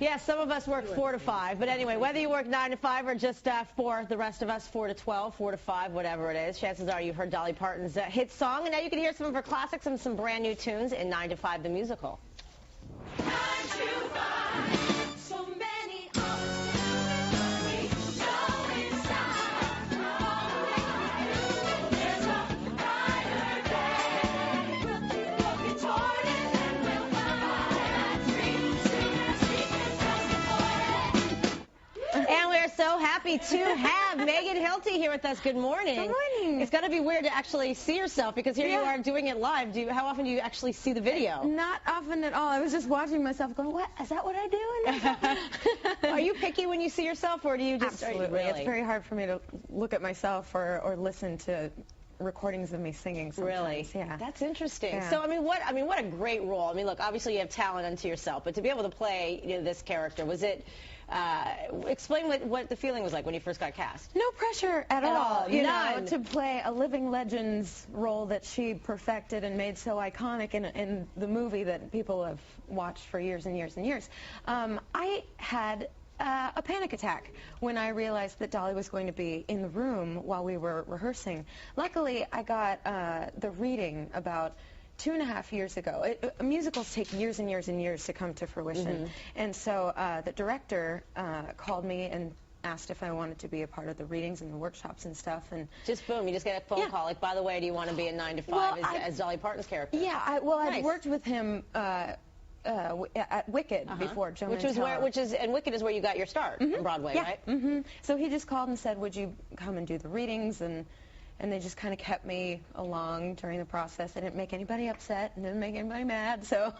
Yeah, some of us work 4 to 5. But anyway, whether you work 9 to 5 or just for the rest of us 4 to 12, 4 to 5, whatever it is, chances are you've heard Dolly Parton's hit song. And now you can hear some of her classics and some brand new tunes in 9 to 5, the musical. 9 to 5. So many opportunities going south. There's a brighter day. We'll keep looking toward it and we'll find dreams to secrets of support. And we're so happy to have Megan Hilty here with us. Good morning. Good morning. It's got to be weird to actually see yourself because here you are doing it live. How often do you actually see the video? Not often at all. I was just watching myself going, what? Is that what I do? Are you picky when you see yourself, or do you just... Absolutely. Really? It's very hard for me to look at myself or listen to recordings of me singing sometimes. Really? Yeah. That's interesting. Yeah. So, what a great role. I mean, look, obviously you have talent unto yourself, but to be able to play this character, was it... explain what the feeling was like when you first got cast. No pressure at all. You None. know, to play a living legend's role that she perfected and made so iconic in the movie that people have watched for years and years and years. I had a panic attack when I realized that Dolly was going to be in the room while we were rehearsing. Luckily, I got the reading about 2.5 years ago. Musicals take years and years and years to come to fruition. And so the director called me and asked if I wanted to be a part of the readings and the workshops and stuff. And just boom, you just get a phone call like, by the way, do you want to be in 9 to 5 well, as Dolly Parton's character? Yeah, Nice. I'd worked with him at Wicked before. Joan Wicked is where you got your start on Broadway, right? So he just called and said, would you come and do the readings? And they just kind of kept me along during the process. I didn't make anybody upset and didn't make anybody mad. So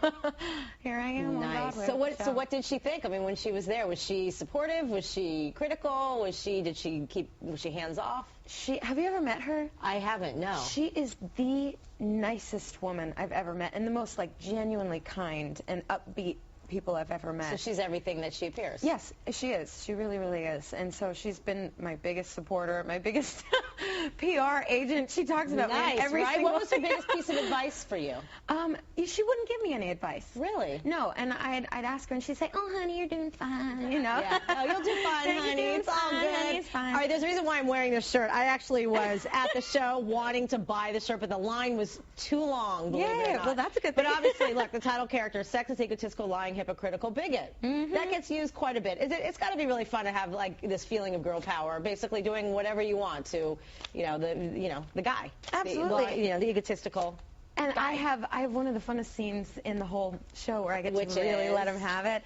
here I am. Nice. On So what did she think? I mean, when she was there, was she supportive? Was she critical? Did she hands off? Have you ever met her? I haven't. No. She is the nicest woman I've ever met, and the most genuinely kind and upbeat people I've ever met. So she's everything that she appears. Yes, she is. She really, really is. And so she's been my biggest supporter, my biggest PR agent. She talks about me in every single What was her biggest piece of advice for you? She wouldn't give me any advice. Really? No, and I'd ask her, and she'd say, oh, honey, you're doing fine, you know. Yeah. Oh, you'll do fine, honey. It's all good. Honey, it's fine. All right, there's a reason why I'm wearing this shirt. I actually was at the show wanting to buy the shirt, but the line was too long, believe it or not. Well, that's a good thing. But obviously, look, the title character, sexist, egotistical, lying, hypocritical, bigot. That gets used quite a bit. It's got to be really fun to have this feeling of girl power, basically doing whatever you want to, the guy. Absolutely. The egotistical. And I have one of the funnest scenes in the whole show where I get to really let him have it,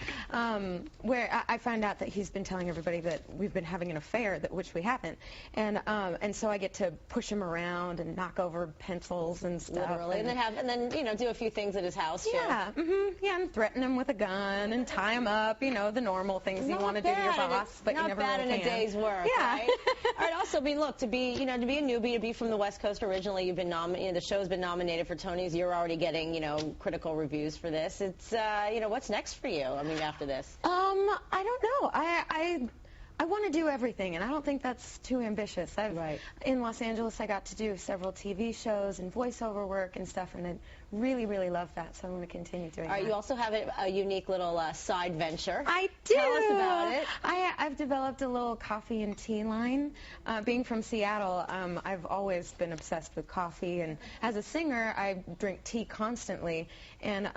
where I find out that he's been telling everybody that we've been having an affair, which we haven't, and so I get to push him around and knock over pencils and stuff. Literally, and then do a few things at his house too. Yeah, yeah, and threaten him with a gun and tie him up. You know, the normal things you want to do to your boss, but you never really can. Not bad in a day's work. Yeah. Right? All right. Also, look, to be a newbie, to be from the West Coast originally, you've been nominated. The show's been nominated for Tony's. You're already getting, critical reviews for this. It's, what's next for you? I mean, after this. I don't know. I want to do everything, and I don't think that's too ambitious. In Los Angeles, I got to do several TV shows and voiceover work and stuff, and I really, really love that, so I'm going to continue doing that. All right, you also have a unique little side venture. I do. Tell us about it. I've developed a little coffee and tea line. Being from Seattle, I've always been obsessed with coffee, and as a singer, I drink tea constantly, and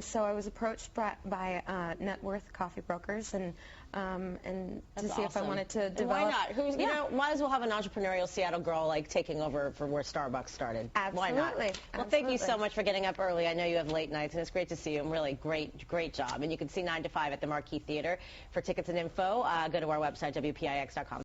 so I was approached by Net Worth Coffee Brokers, and to see if I wanted to develop. And why not? Might as well have an entrepreneurial Seattle girl taking over for where Starbucks started. Absolutely. Why not? Well, thank you so much for getting up early. I know you have late nights, and it's great to see you. Really great job. And you can see 9 to 5 at the Marquee Theater. For tickets and info, go to our website, WPIX.com.